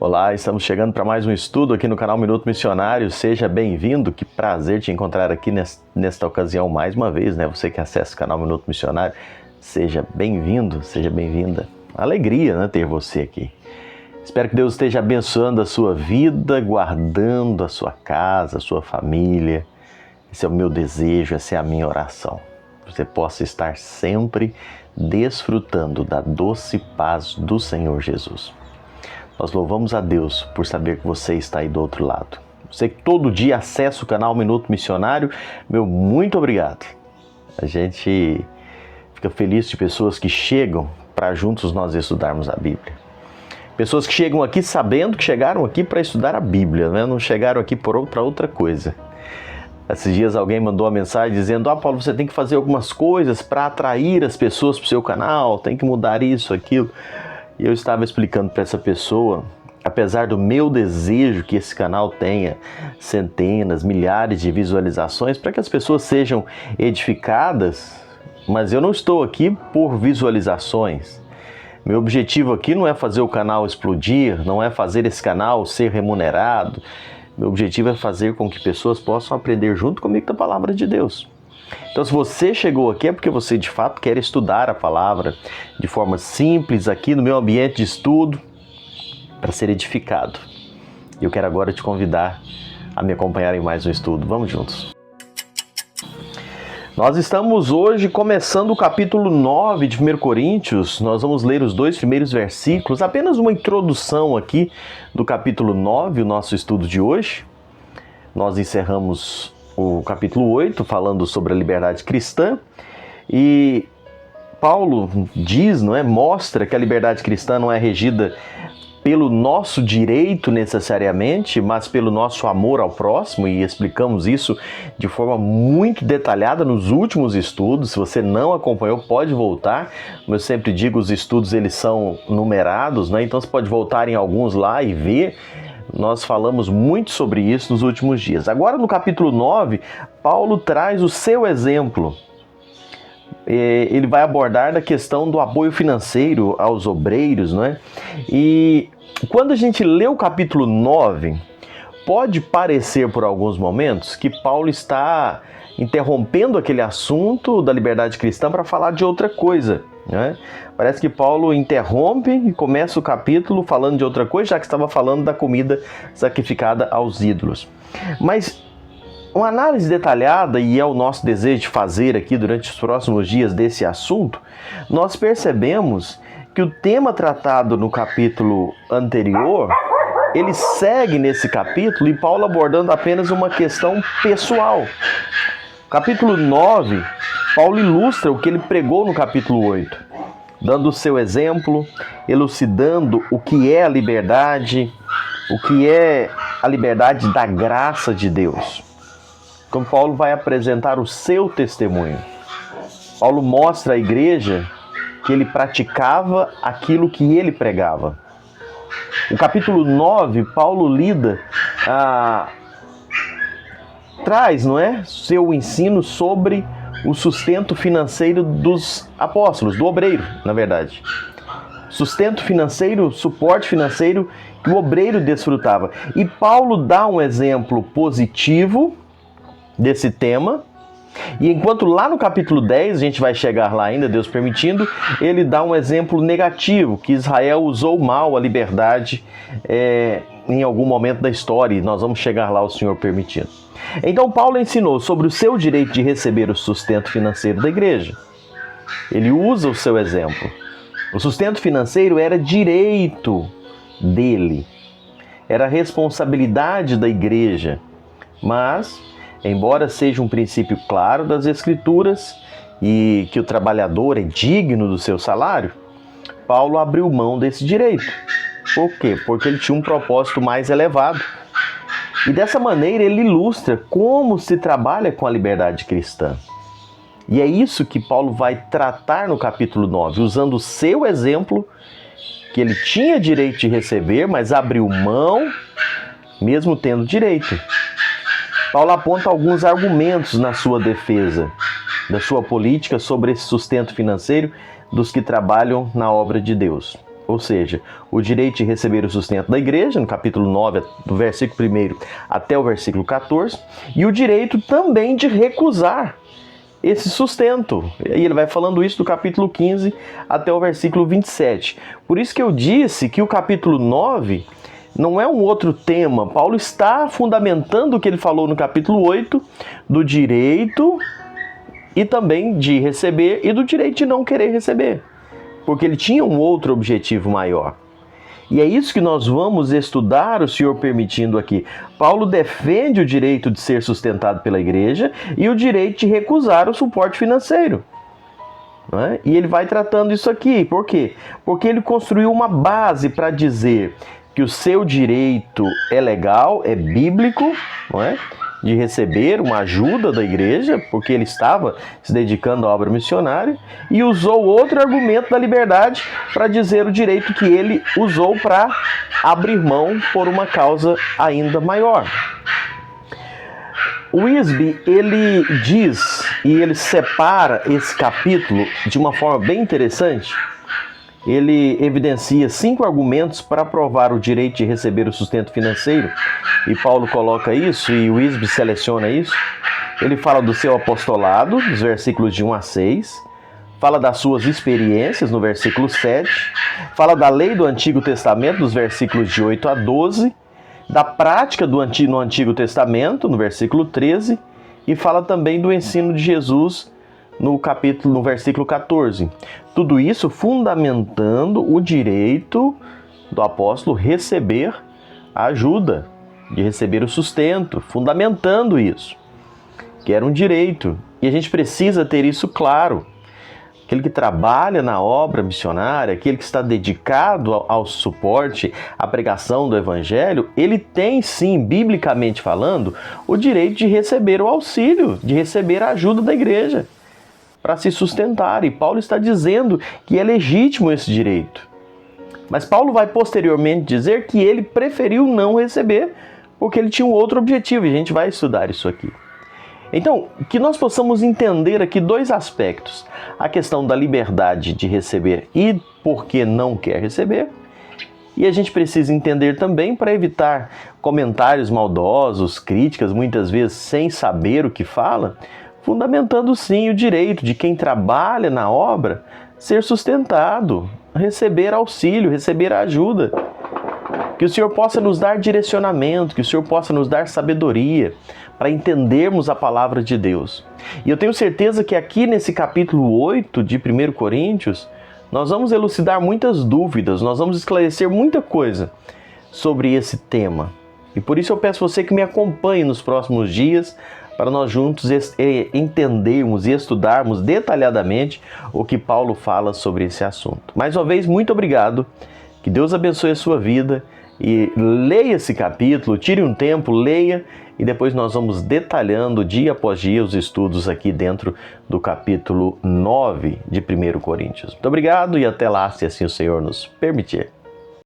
Olá, estamos chegando para mais um estudo aqui no canal Minuto Missionário. Seja bem-vindo, que prazer te encontrar aqui nesta ocasião mais uma vez, né? Você que acessa o canal Minuto Missionário, seja bem-vindo, seja bem-vinda. Alegria, né, ter você aqui. Espero que Deus esteja abençoando a sua vida, guardando a sua casa, a sua família. Esse é o meu desejo, essa é a minha oração. Você possa estar sempre desfrutando da doce paz do Senhor Jesus. Nós louvamos a Deus por saber que você está aí do outro lado. Você que todo dia acessa o canal Minuto Missionário, meu muito obrigado. A gente fica feliz de pessoas que chegam para juntos nós estudarmos a Bíblia. Pessoas que chegam aqui sabendo que chegaram aqui para estudar a Bíblia, né? Não chegaram aqui para outra coisa. Esses dias alguém mandou uma mensagem dizendo: Paulo, você tem que fazer algumas coisas para atrair as pessoas para o seu canal, tem que mudar isso, aquilo. E eu estava explicando para essa pessoa, apesar do meu desejo que esse canal tenha centenas, milhares de visualizações, para que as pessoas sejam edificadas, mas eu não estou aqui por visualizações. Meu objetivo aqui não é fazer o canal explodir, não é fazer esse canal ser remunerado. Meu objetivo é fazer com que pessoas possam aprender junto comigo da palavra de Deus. Então, se você chegou aqui é porque você de fato quer estudar a palavra de forma simples aqui no meu ambiente de estudo para ser edificado. Eu quero agora te convidar a me acompanhar em mais um estudo. Vamos juntos. Nós estamos hoje começando o capítulo 9 de 1 Coríntios. Nós vamos ler os 2 primeiros versículos, apenas uma introdução aqui do capítulo 9, o nosso estudo de hoje. Nós encerramos o capítulo 8, falando sobre a liberdade cristã, e Paulo diz, mostra que a liberdade cristã não é regida pelo nosso direito necessariamente, mas pelo nosso amor ao próximo, e explicamos isso de forma muito detalhada nos últimos estudos. Se você não acompanhou, pode voltar. Como eu sempre digo, os estudos eles são numerados, então você pode voltar em alguns lá e ver. Nós falamos muito sobre isso nos últimos dias. Agora, no capítulo 9, Paulo traz o seu exemplo. Ele vai abordar a questão do apoio financeiro aos obreiros, E quando a gente lê o capítulo 9, pode parecer por alguns momentos que Paulo está interrompendo aquele assunto da liberdade cristã para falar de outra coisa. Parece que Paulo interrompe e começa o capítulo falando de outra coisa, já que estava falando da comida sacrificada aos ídolos. Mas uma análise detalhada, e é o nosso desejo de fazer aqui durante os próximos dias desse assunto, nós percebemos que o tema tratado no capítulo anterior, ele segue nesse capítulo e Paulo abordando apenas uma questão pessoal. Capítulo 9, Paulo ilustra o que ele pregou no capítulo 8, dando o seu exemplo, elucidando o que é a liberdade da graça de Deus. Então Paulo vai apresentar o seu testemunho. Paulo mostra à igreja que ele praticava aquilo que ele pregava. O capítulo 9, Paulo traz, seu ensino sobre o sustento financeiro dos apóstolos, do obreiro, na verdade. Sustento financeiro, suporte financeiro que o obreiro desfrutava. E Paulo dá um exemplo positivo desse tema. E enquanto lá no capítulo 10, a gente vai chegar lá ainda, Deus permitindo, ele dá um exemplo negativo, que Israel usou mal a liberdade em algum momento da história, e nós vamos chegar lá, o Senhor permitindo. Então Paulo ensinou sobre o seu direito de receber o sustento financeiro da igreja. Ele usa o seu exemplo. O sustento financeiro era direito dele, era responsabilidade da igreja, mas embora seja um princípio claro das Escrituras e que o trabalhador é digno do seu salário, Paulo abriu mão desse direito. Por quê? Porque ele tinha um propósito mais elevado. E dessa maneira ele ilustra como se trabalha com a liberdade cristã. E é isso que Paulo vai tratar no capítulo 9, usando o seu exemplo, que ele tinha direito de receber, mas abriu mão, mesmo tendo direito. Paulo aponta alguns argumentos na sua defesa da sua política sobre esse sustento financeiro dos que trabalham na obra de Deus. ou seja, o direito de receber o sustento da igreja, no capítulo 9, do versículo 1 até o versículo 14, e o direito também de recusar esse sustento. E ele vai falando isso do capítulo 15 até o versículo 27. Por isso que eu disse que o capítulo 9 não é um outro tema. Paulo está fundamentando o que ele falou no capítulo 8, do direito e também de receber e do direito de não querer receber, porque ele tinha um outro objetivo maior. E é isso que nós vamos estudar, o Senhor permitindo aqui. Paulo defende o direito de ser sustentado pela igreja e o direito de recusar o suporte financeiro. Não é? E ele vai tratando isso aqui. Por quê? Porque ele construiu uma base para dizer que o seu direito é legal, é bíblico, não é? De receber uma ajuda da igreja, porque ele estava se dedicando à obra missionária, e usou outro argumento da liberdade para dizer o direito que ele usou para abrir mão por uma causa ainda maior. O Wisby, ele diz e ele separa esse capítulo de uma forma bem interessante. Ele evidencia 5 argumentos para provar o direito de receber o sustento financeiro, e Paulo coloca isso, e o Wisby seleciona isso. Ele fala do seu apostolado, nos versículos de 1 a 6, fala das suas experiências, no versículo 7, fala da lei do Antigo Testamento, nos versículos de 8 a 12, da prática no Antigo Testamento, no versículo 13, e fala também do ensino de Jesus, no versículo 14. Tudo isso fundamentando o direito do apóstolo receber a ajuda, de receber o sustento, fundamentando isso, que era um direito. E a gente precisa ter isso claro. Aquele que trabalha na obra missionária, aquele que está dedicado ao suporte, à pregação do evangelho, ele tem sim, biblicamente falando, o direito de receber o auxílio, de receber a ajuda da igreja para se sustentar. E Paulo está dizendo que é legítimo esse direito. Mas Paulo vai posteriormente dizer que ele preferiu não receber, porque ele tinha um outro objetivo, e a gente vai estudar isso aqui. Então, que nós possamos entender aqui 2 aspectos. A questão da liberdade de receber e por que não quer receber. E a gente precisa entender também, para evitar comentários maldosos, críticas, muitas vezes sem saber o que fala, fundamentando sim o direito de quem trabalha na obra ser sustentado, receber auxílio, receber ajuda. Que o Senhor possa nos dar direcionamento, que o Senhor possa nos dar sabedoria para entendermos a palavra de Deus. E eu tenho certeza que aqui nesse capítulo 8 de 1 Coríntios, nós vamos elucidar muitas dúvidas, nós vamos esclarecer muita coisa sobre esse tema. E por isso eu peço a você que me acompanhe nos próximos dias, para nós juntos entendermos e estudarmos detalhadamente o que Paulo fala sobre esse assunto. Mais uma vez, muito obrigado, que Deus abençoe a sua vida, e leia esse capítulo, tire um tempo, leia, e depois nós vamos detalhando dia após dia os estudos aqui dentro do capítulo 9 de 1 Coríntios. Muito obrigado e até lá, se assim o Senhor nos permitir.